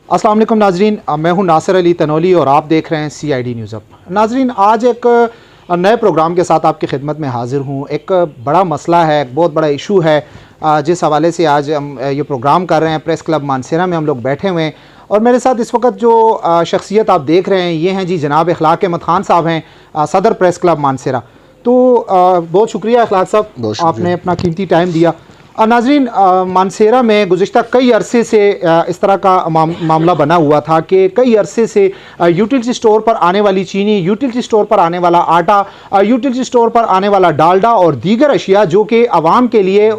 अस्सलाम वालेकुम नाजरीन, मैं हूं नासिर अली तनोली और आप देख रहे हैं CID न्यूज़ अप। नाजरीन, आज एक नए प्रोग्राम के साथ आपकी खिदमत में हाज़िर हूं। एक बड़ा मसला है, एक बहुत बड़ा इशू है, जिस हवाले से आज हम ये प्रोग्राम कर रहे हैं। प्रेस क्लब मानसेरा में हम लोग बैठे हुए हैं और मेरे साथ इस वक्त जो शख्सियत आप देख रहे हैं ये हैं जी जनाब इखलाक अहमद खान साहब हैं, सदर प्रेस क्लब मानसेरा। तो बहुत शुक्रिया इखलाक साहब, आपने अपना कीमती टाइम दिया। नाजरीन, मानसेरा में गुज़िश्ता कई अरसे से इस तरह का मामला बना हुआ था कि कई अरसे से यूटिलिटी स्टोर पर आने वाली चीनी, यूटिलिटी स्टोर पर आने वाला आटा, यूटिलिटी स्टोर पर आने वाला डालडा और दीगर अशिया जो कि आवाम के लिए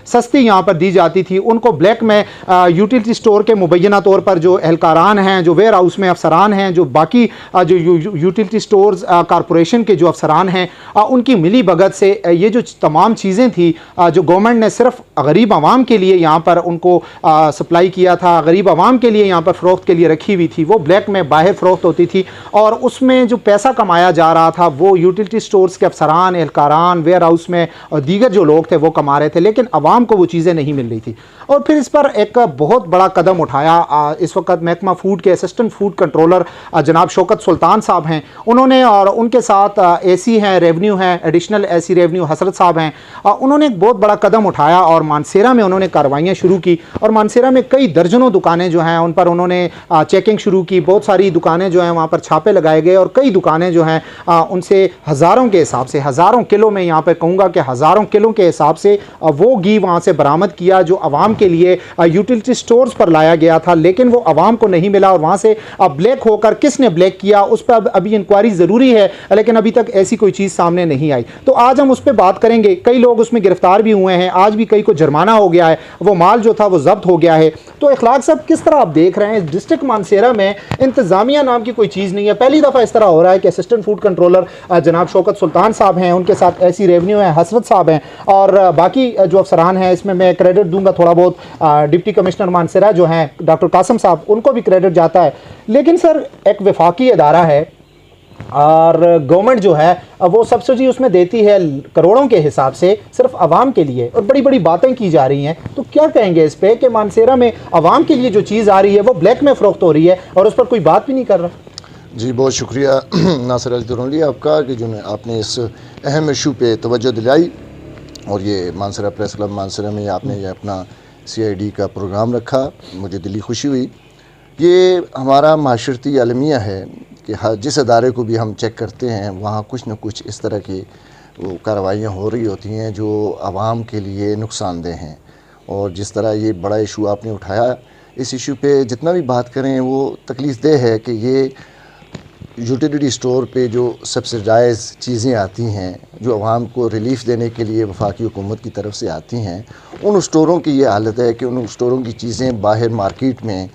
सस्ती यहाँ पर दी जाती थी, उनको ब्लैक में यूटिलिटी स्टोर के मुबैना तौर पर जो एहलकारान हैं, जो वेयर हाउस में अफसरान हैं, जो बाकी जो यूटिलिटी स्टोर्स कॉरपोरेशन के जो अफसरान हैं, उनकी मिली भगत से ये जो तमाम चीज़ें थी जो गवर्नमेंट ने सिर्फ गरीब आवाम के लिए यहाँ पर उनको सप्लाई किया था, गरीब आवाम के लिए यहाँ पर फ़रोख्त के लिए रखी हुई थी, वो ब्लैक में बाहर फ़रोख्त होती थी और उसमें जो पैसा कमाया जा रहा था वो यूटिलिटी स्टोर्स के अफसरान, एहलकारान, वेयर हाउस में और दीगर जो लोग थे वो कमा रहे थे, लेकिन आवाम को वो चीज़ें नहीं मिल रही थी। और फिर इस पर एक बहुत बड़ा कदम उठाया। इस वक्त महकमा फ़ूड के असिस्टेंट फ़ूड कंट्रोलर जनाब शौकत सुल्तान साहब हैं, उन्होंने और उनके साथ AC हैं, रेवन्यू हैं, एडिशनल AC रेवन्यू हसरत साहब हैं, उन्होंने एक बहुत बड़ा कदम उठाया और मानसेरा में उन्होंने कार्रवाइयाँ शुरू की। और मानसेरा में कई दर्जनों दुकानें जो हैं उन पर उन्होंने चेकिंग शुरू की। बहुत सारी दुकानें जो हैं वहाँ पर छापे लगाए गए और कई दुकानें जो हैं उनसे हज़ारों के हिसाब से, हज़ारों किलो में, यहाँ पर कहूँगा कि हज़ारों किलो के हिसाब से वो घी वहाँ से बरामद किया जो आवाम के लिए यूटिलिटी स्टोर्स पर लाया गया था, लेकिन वो आवाम को नहीं मिला। और वहाँ से ब्लैक होकर किसने ब्लैक किया उस पर अभी इंक्वायरी ज़रूरी है, लेकिन अभी तक ऐसी कोई चीज़ सामने नहीं आई। तो आज हम उस पर बात करेंगे। कई लोग उसमें गिरफ्तार भी हुए हैं, आज भी कई को जुर्माना हो गया है, वो माल जो था वो जब्त हो गया है। तो इखलाक साहब, किस तरह आप देख रहे हैं डिस्ट्रिक्ट मानसेरा में इंतजामिया नाम की कोई चीज़ नहीं है? पहली दफ़ा इस तरह हो रहा है कि असिस्टेंट फूड कंट्रोलर जनाब शौकत सुल्तान साहब हैं, उनके साथ AC रेवन्यू है हसरत साहब हैं और बाकी जो अफसरान हैं, इसमें मैं क्रेडिट दूंगा थोड़ा बहुत डिप्टी कमिश्नर मानसेरा जो हैं डॉक्टर कासम साहब, उनको भी क्रेडिट जाता है। लेकिन सर, एक वफाकी अदारा है और गवर्नमेंट जो है वो सब्सिडी उसमें देती है करोड़ों के हिसाब से सिर्फ आवाम के लिए, और बड़ी बड़ी बातें की जा रही हैं। तो क्या कहेंगे इस पे कि मानसेरा में आवाम के लिए जो चीज़ आ रही है वो ब्लैक में फ़रोख्त हो रही है और उस पर कोई बात भी नहीं कर रहा? जी, बहुत शुक्रिया नासिर अली तनोली आपका कि जो आपने इस अहम इशू पे तवज्जो दिलाई और ये मानसेरा प्रेस क्लब मानसेरा में आपने ये अपना CID का प्रोग्राम रखा। मुझे दिली खुशी हुई। ये हमारा माशरती अलमिया है कि हर जिस अदारे को भी हम चेक करते हैं वहाँ कुछ न कुछ इस तरह की कार्रवाइयाँ हो रही होती हैं जो आवाम के लिए नुकसानदेह हैं। और जिस तरह ये बड़ा इशू आपने उठाया, इस इशू पे जितना भी बात करें वो तकलीफ़देह है कि ये यूटिलिटी स्टोर पे जो सब्सिडाइज़ चीज़ें आती हैं जो आवाम को रिलीफ़ देने के लिए वफाकी हुकूमत की तरफ से आती हैं, उन स्टोरों की ये हालत है कि उन स्टोरों की चीज़ें बाहर मार्केट में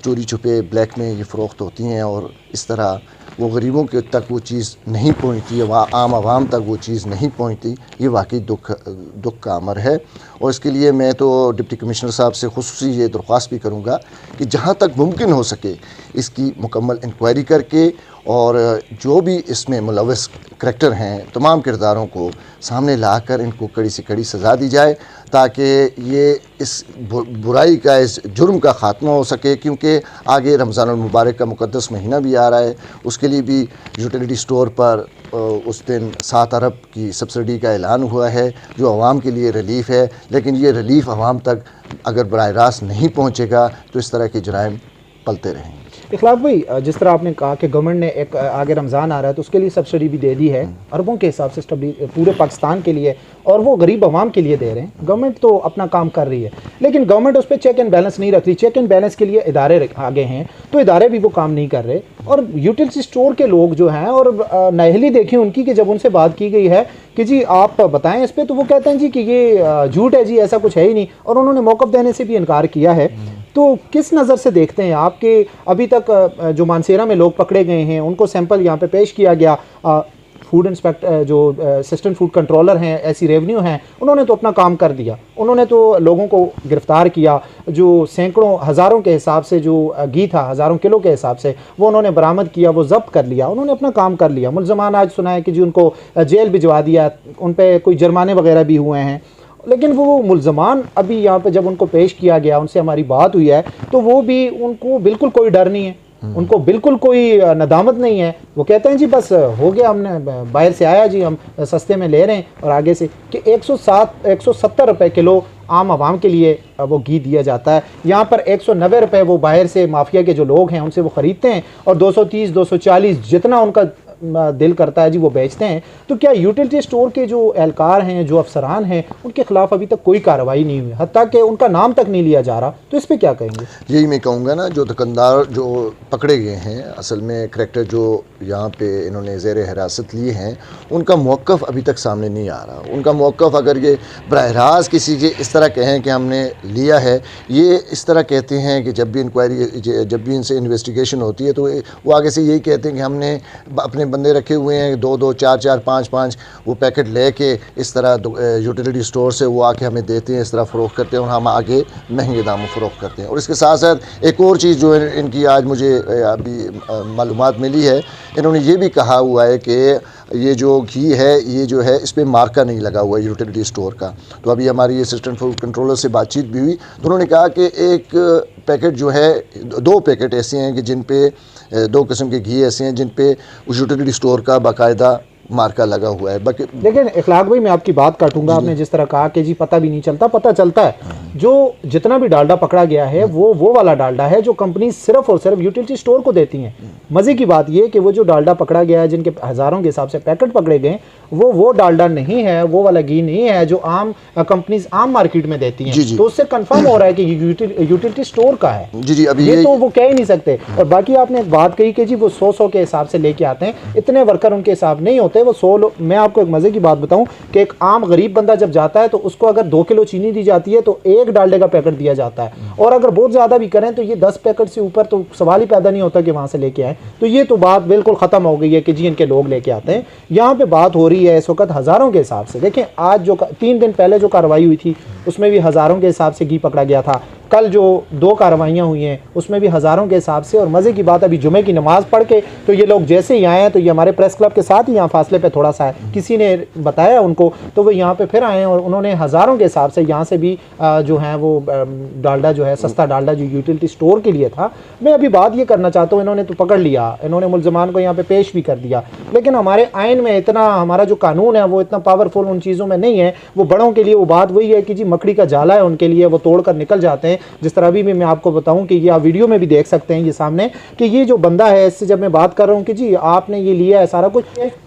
चोरी छुपे ब्लैक में ये फ़रोख्त होती हैं और इस तरह वो गरीबों के तक वो चीज़ नहीं पहुंचती है, वहाँ आम आवाम तक वो चीज़ नहीं पहुंचती। ये वाकई दुख का अमर है और इसके लिए मैं तो डिप्टी कमिश्नर साहब से खुसूसी ये दरख्वास्त भी करूँगा कि जहाँ तक मुमकिन हो सके इसकी मुकम्मल इंक्वायरी करके और जो भी इसमें मुलव्वस करैक्टर हैं तमाम किरदारों को सामने लाकर इनको कड़ी से कड़ी सज़ा दी जाए ताकि ये इस बुराई का, इस जुर्म का ख़ात्मा हो सके। क्योंकि आगे रमज़ानुल मुबारक का मुक़द्दस महीना भी आ रहा है, उसके लिए भी यूटिलिटी स्टोर पर उस दिन 7 अरब की सब्सिडी का ऐलान हुआ है जो आवाम के लिए रिलीफ़ है, लेकिन ये रिलीफ़ आवाम तक अगर बराह रास्त नहीं पहुँचेगा तो इस तरह के जराइम पलते रहेंगे। इखलाक भाई, जिस तरह आपने कहा कि गवर्नमेंट ने एक आगे रमज़ान आ रहा है तो उसके लिए सब्सिडी भी दे दी है अरबों के हिसाब से पूरे पाकिस्तान के लिए, और वो गरीब आवाम के लिए दे रहे हैं। गवर्नमेंट तो अपना काम कर रही है, लेकिन गवर्नमेंट उस पर चेक एंड बैलेंस नहीं रख रही। चेक एंड बैलेंस के लिए इदारे आगे हैं तो इदारे भी वो काम नहीं कर रहे। और यूटिलिटी स्टोर के लोग जो हैं, और नाअहली देखी उनकी कि जब उनसे बात की गई है कि जी आप बताएं इस पर, तो वो कहते हैं जी कि ये झूठ है जी, ऐसा कुछ है ही नहीं, और उन्होंने मौक़िफ़ देने से भी इनकार किया है। तो किस नज़र से देखते हैं आप कि अभी तक जो मानसेरा में लोग पकड़े गए हैं उनको सैंपल यहाँ पे पेश किया गया, फूड इंस्पेक्टर जो असिस्टेंट फूड कंट्रोलर हैं, AC रेवन्यू हैं, उन्होंने तो अपना काम कर दिया, उन्होंने तो लोगों को गिरफ़्तार किया, जो सैकड़ों हज़ारों के हिसाब से जो घी था, हज़ारों किलो के हिसाब से वो उन्होंने बरामद किया, वो जब्त कर लिया, उन्होंने अपना काम कर लिया। मुल्ज़मान आज सुना है कि जी उनको जेल भिजवा दिया, उन पर कोई जुर्माने वगैरह भी हुए हैं। लेकिन वो मुल्ज़मान अभी यहाँ पे जब उनको पेश किया गया, उनसे हमारी बात हुई है, तो वो भी, उनको बिल्कुल कोई डर नहीं है, उनको बिल्कुल कोई नदामत नहीं है। वो कहते हैं जी बस हो गया, हमने बाहर से आया जी, हम सस्ते में ले रहे हैं। और आगे से कि 170 रुपए किलो आम आवाम के लिए वो घी दिया जाता है। यहाँ पर 190 रुपए वो बाहर से माफिया के जो लोग हैं उनसे वो ख़रीदते हैं, और 230 240 जितना उनका दिल करता है जी वो बेचते हैं। तो क्या यूटिलिटी स्टोर के जो एहलकार हैं, जो अफसरान हैं, उनके खिलाफ अभी तक कोई कार्रवाई नहीं हुई, हत्ता कि उनका नाम तक नहीं लिया जा रहा? तो इस पर क्या कहेंगे? यही मैं कहूँगा ना, जो दुकानदार जो पकड़े गए हैं, असल में करैक्टर जो यहाँ पे इन्होंने ज़ेर हिरासत लिए हैं, उनका मौक़िफ़ अभी तक सामने नहीं आ रहा। उनका मौक़िफ़ अगर ये बराह रास्त किसी के इस तरह कहें कि हमने लिया है, ये इस तरह कहते हैं कि जब भी इंक्वायरी, जब भी इनसे इन्वेस्टिगेशन होती है तो वो आगे से यही कहते हैं कि हमने अपने बंदे रखे हुए हैं, 2-2 4-4 5-5 वो पैकेट लेके इस तरह यूटिलिटी स्टोर से वो आके हमें देते हैं, इस तरह फ़रोख्त करते हैं और हम आगे महंगे दामों फ़रोख्त करते हैं। और इसके साथ साथ एक और चीज़ जो है इनकी, आज मुझे अभी मालूमात मिली है, इन्होंने ये भी कहा हुआ है कि ये जो घी है, ये जो है, इस पर मार्का नहीं लगा हुआ है यूटिलिटी स्टोर का। तो अभी हमारी असिस्टेंट फूड कंट्रोलर से बातचीत भी हुई, तो उन्होंने कहा कि एक पैकेट जो है, 2 पैकेट ऐसे हैं कि जिन पे 2 किस्म के घी ऐसे हैं जिन पे उस यूटिलिटी स्टोर का बाकायदा मार्का लगा हुआ है। बाकी लेकिन इखलाक भाई, मैं आपकी बात काटूंगा। आपने जिस तरह कहा कि जी पता भी नहीं चलता, पता चलता है। जो जितना भी डालडा पकड़ा गया है वो वाला डालडा है जो कंपनी सिर्फ और सिर्फ यूटिलिटी स्टोर को देती हैं। मज़े की बात ये कि वो जो डालडा पकड़ा गया है, जिनके हज़ारों के हिसाब से पैकेट पकड़े गए, वो डालडा नहीं है, वो वाला घी नहीं है जो आम कंपनीज आम मार्केट में देती हैं। तो उससे कंफर्म हो रहा है कि यूटिलिटी स्टोर का है। जी अभी ये तो वो कह ही नहीं सकते। और बाकी आपने एक बात कही कि जी वो 100 के हिसाब से लेके आते हैं, इतने वर्कर उनके हिसाब नहीं होते, वो 100 लोग। मैं आपको एक मजे की बात बताऊं कि एक आम गरीब बंदा जब जाता है तो उसको अगर 2 किलो चीनी दी जाती है तो 1 डालडे का पैकेट दिया जाता है, और अगर बहुत ज्यादा भी करें तो ये 10 पैकेट से ऊपर तो सवाल ही पैदा नहीं होता कि वहां से लेके आए। तो ये तो बात बिल्कुल खत्म हो गई है कि जी इनके लोग लेके आते हैं। यहाँ पे बात हो रही है इस वक्त हजारों के हिसाब से। देखें, आज जो 3 दिन पहले जो कार्रवाई हुई थी उसमें भी हजारों के हिसाब से घी पकड़ा गया था। कल जो 2 कार्रवाइयाँ हुई हैं उसमें भी हज़ारों के हिसाब से। और मज़े की बात, अभी जुमे की नमाज़ पढ़ के तो ये लोग जैसे ही आए हैं, तो ये हमारे प्रेस क्लब के साथ ही यहाँ फासले पे थोड़ा सा है, किसी ने बताया उनको, तो वो यहाँ पे फिर आए हैं और उन्होंने हज़ारों के हिसाब से यहाँ से भी जो है वो डालडा जो है, सस्ता डालडा जो यूटिलिटी स्टोर के लिए था। मैं अभी बात ये करना चाहता हूँ, इन्होंने तो पकड़ लिया, इन्होंने मुल्ज़मान को यहाँ पर पेश भी कर दिया, लेकिन हमारे आइन में इतना, हमारा जो कानून है वो इतना पावरफुल उन चीज़ों में नहीं है। वो बड़ों के लिए वो बात वही है कि जी मकड़ी का जाला है उनके लिए, वो तोड़ कर निकल जाते हैं। जिस तरह अभी मैं आपको बताऊं कि ये आप वीडियो में भी देख सकते हैं ये सामने, कि ये जो बंदा है इससे जब मैं बात कर रहा हूं कि जी आपने ये लिया है सारा कुछ,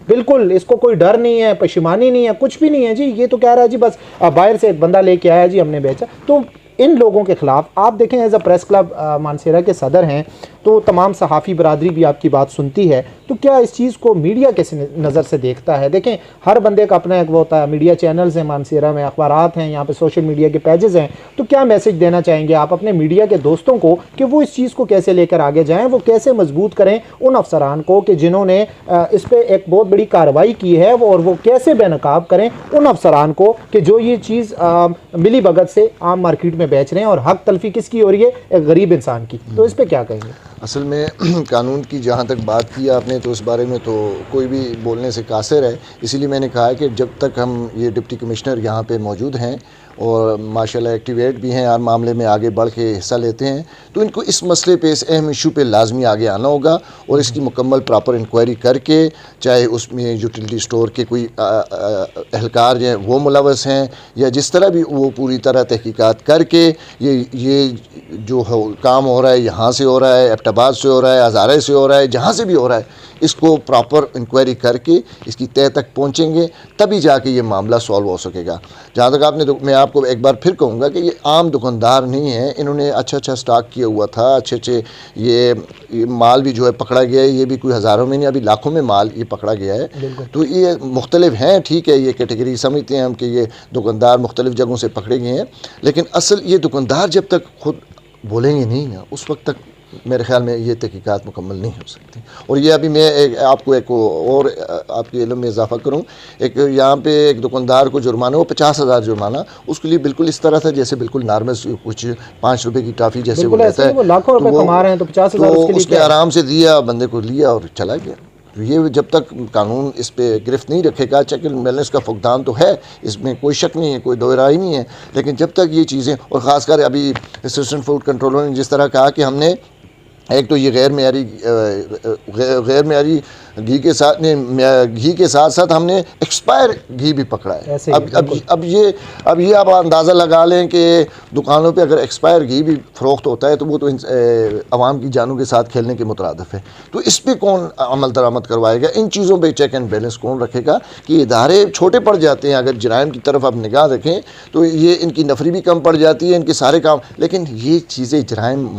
बिल्कुल इसको कोई डर नहीं है, परेशानी नहीं है, कुछ भी नहीं है जी। ये तो कह रहा है जी बस बाहर से एक बंदा लेके आया जी, हमने बेचा। तो इन लोगों के खिलाफ आप देखें, as a press club Mansehra के सदर हैं, तो तमाम सहाफ़ी बरादरी भी आपकी बात सुनती है, तो क्या इस चीज़ को मीडिया किस नज़र से देखता है? देखें, हर बंदे का अपना एक वो होता है, मीडिया चैनल्स हैं मानसेरा में, अखबारात हैं, यहाँ पे सोशल मीडिया के पेजेस हैं, तो क्या मैसेज देना चाहेंगे आप अपने मीडिया के दोस्तों को कि वो इस चीज़ को कैसे लेकर आगे जाएँ, वो कैसे मजबूत करें उन अफसरान को कि जिन्होंने इस पर एक बहुत बड़ी कार्रवाई की है, और वो कैसे बेनकाब करें उन अफसरान को कि जो ये चीज़ मिली भगत से आम मार्केट में बेच रहे हैं, और हक तलफी किसकी हो रही है? एक गरीब इंसान की। तो इस पर क्या कहेंगे? असल में कानून की जहाँ तक बात की आपने, तो उस बारे में तो कोई भी बोलने से कासिर है। इसीलिए मैंने कहा है कि जब तक हम, ये डिप्टी कमिश्नर यहाँ पे मौजूद हैं और माशाल्लाह एक्टिवेट भी हैं और मामले में आगे बढ़ के हिस्सा लेते हैं, तो इनको इस मसले पे, इस अहम इशू पे लाजमी आगे आना होगा और इसकी मुकम्मल प्रॉपर इंक्वायरी करके, चाहे उसमें यूटिलिटी स्टोर के कोई एहलकार जो हैं वो मुलवस हैं या जिस तरह भी, वो पूरी तरह तहकीकात करके ये जो काम हो रहा है, यहाँ से हो रहा है, एबटाबाद से हो रहा है, हज़ारे से हो रहा है, जहाँ से भी हो रहा है, इसको प्रॉपर इंक्वायरी करके इसकी तह तक पहुँचेंगे, तभी जाके ये मामला सॉल्व हो सकेगा। जहाँ तक आपने, मैं आपको एक बार फिर कहूँगा कि ये आम दुकानदार नहीं है, इन्होंने अच्छा स्टॉक किया हुआ था, अच्छे ये माल भी जो है पकड़ा गया है, ये भी कोई हज़ारों में नहीं, अभी लाखों में माल ये पकड़ा गया है। तो ये मुख्तलिफ हैं, ठीक है, ये कैटेगरी समझते हैं हम कि ये दुकानदार मुख्तलिफ जगहों से पकड़े गए हैं, लेकिन असल ये दुकानदार जब तक खुद बोलेंगे नहीं ना, उस वक्त तक मेरे ख्याल में ये तहकीकात मुकम्मल नहीं हो सकती। और ये अभी मैं आपको एक और आपके इल्म में इजाफा करूँ, एक यहाँ पे एक दुकानदार को जुर्माना, वो 50,000 जुर्माना, उसके लिए बिल्कुल इस तरह था जैसे बिल्कुल नॉर्मल कुछ 5 रुपए की टॉफ़ी जैसे वो रहता है, लाखों रुपए कमा रहे हैं, तो 50,000 उसने आराम से दिया, बंदे को लिया और चला गया। तो ये जब तक कानून इस पर गिरफ्त नहीं रखेगा, चेक एंड बैलेंस का फुकदान तो है, इसमें कोई शक नहीं है, कोई दो राय नहीं है, लेकिन जब तक ये चीज़ें, और ख़ासकर अभी असिस्टेंट फूड कंट्रोलर ने जिस तरह कहा कि हमने एक तो ये गैर मेयारी घी के साथ घी के साथ साथ हमने एक्सपायर घी भी पकड़ा है। अब ये आप अंदाज़ा लगा लें कि दुकानों पे अगर एक्सपायर घी भी फ़रोख्त होता है तो वो तो आवाम की जानों के साथ खेलने के मुतरादिफ है। तो इस पर कौन अमल दरामद करवाएगा? इन चीज़ों पे चेक एंड बैलेंस कौन रखेगा? कि इदारे छोटे पड़ जाते हैं, अगर जराइम की तरफ आप निगाह रखें तो ये इनकी नफरी भी कम पड़ जाती है, इनके सारे काम, लेकिन ये चीज़ें जराइम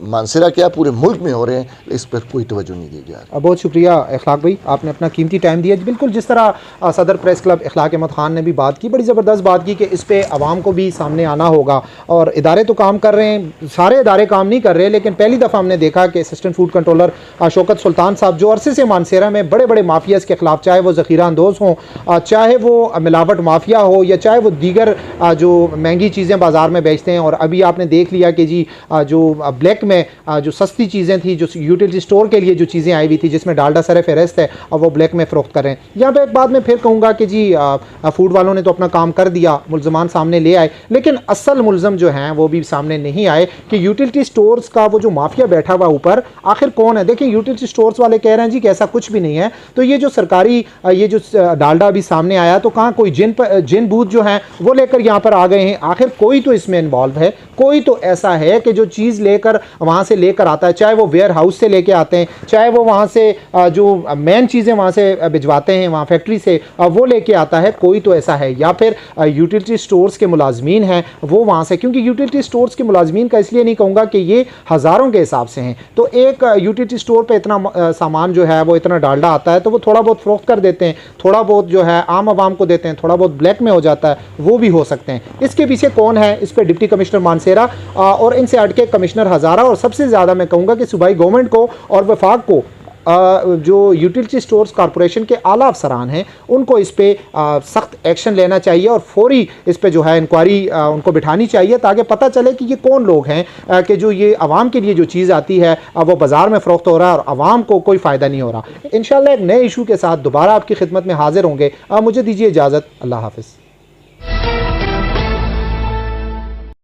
मानसरा क्या पूरे मुल्क में हो रहे हैं, इस पर कोई तवज्जो नहीं दी जा रही। बहुत शुक्रिया इखलाक भाई, आपने अपना कीमती टाइम दिया। बिल्कुल जिस तरह सदर प्रेस क्लब इखलाक अहमद ख़ान ने भी बात की, बड़ी ज़बरदस्त बात की कि इस पे आवाम को भी सामने आना होगा, और इदारे तो काम कर रहे हैं, सारे इदारे काम नहीं कर रहे, लेकिन पहली दफ़ा हमने देखा कि असिस्टेंट फूड कंट्रोलर शौकत सुल्तान साहब जो अरसे से मानसेरा में बड़े बड़े माफियाज़ के ख़िलाफ़, चाहे वो ज़ख़ीरा अंदोज़ हों, चाहे वो मिलावट माफिया हो, या चाहे वो दीगर जो महंगी चीज़ें बाज़ार में बेचते हैं, और अभी आपने देख लिया कि जी जो ब्लैक में जो सस्ती चीज़ें थी, जो यूटिलिटी स्टोर के लिए जो चीज़ें आई हुई थी जिसमें डालडा सर फहरिस्त है, और वो ब्लैक में फ़रोख्त कर रहे हैं। यहाँ पे एक बात मैं फिर कहूँगा कि जी फूड वालों ने तो अपना काम कर दिया, मुल्ज़मान सामने ले आए, लेकिन असल मुल्ज़म जो हैं वो भी सामने नहीं आए कि यूटिलिटी स्टोर्स का वो जो माफिया बैठा हुआ ऊपर आखिर कौन है। देखिए यूटिलिटी स्टोर्स वाले कह रहे हैं जी कि ऐसा कुछ भी नहीं है, तो ये जो सरकारी ये जो डालडा अभी सामने आया, तो कहाँ कोई जिन बूथ जो हैं वो लेकर यहाँ पर आ गए हैं? आखिर कोई तो इसमें इन्वॉल्व है, कोई तो ऐसा है कि जो चीज़ लेकर वहाँ से लेकर आता है, चाहे वो वेयर हाउस से लेके आते हैं, चाहे वो वहाँ से जो मेन चीज़ें वहाँ से भिजवाते हैं, वहाँ फैक्ट्री से वो लेके आता है, कोई तो ऐसा है। या फिर यूटिलिटी स्टोर्स के मुलाजमीन हैं वो वहाँ से, क्योंकि यूटिलिटी स्टोर्स के मुलाजमीन का इसलिए नहीं कहूँगा कि ये हज़ारों के हिसाब से हैं, तो एक यूटिलिटी स्टोर पे इतना सामान जो है वो इतना डालडा आता है, तो वो थोड़ा बहुत फ़रोख्त कर देते हैं, थोड़ा बहुत जो है आम आवाम को देते हैं, थोड़ा बहुत ब्लैक में हो जाता है, वो भी हो सकते हैं। इसके पीछे कौन है? इस पर डिप्टी कमिश्नर मानसेरा और इनसे हट के कमिश्नर हज़ारा, और सबसे ज़्यादा मैं कहूँगा कि सूबाई गवर्नमेंट को और वफाक को, जो यूटिलिटी स्टोर्स कॉरपोरेशन के आला अफसरान हैं, उनको इस पर सख्त एक्शन लेना चाहिए, और फौरी इस पर जो है इंक्वायरी उनको बिठानी चाहिए, ताकि पता चले कि ये कौन लोग हैं कि जो ये आवाम के लिए जो चीज़ आती है वो बाज़ार में फ़रोख्त हो रहा है और आवाम को कोई फ़ायदा नहीं हो रहा। इंशाल्लाह एक नए इशू के साथ दोबारा आपकी खिदमत में हाजिर होंगे। मुझे दीजिए इजाज़त। अल्लाह हाफ़िज़।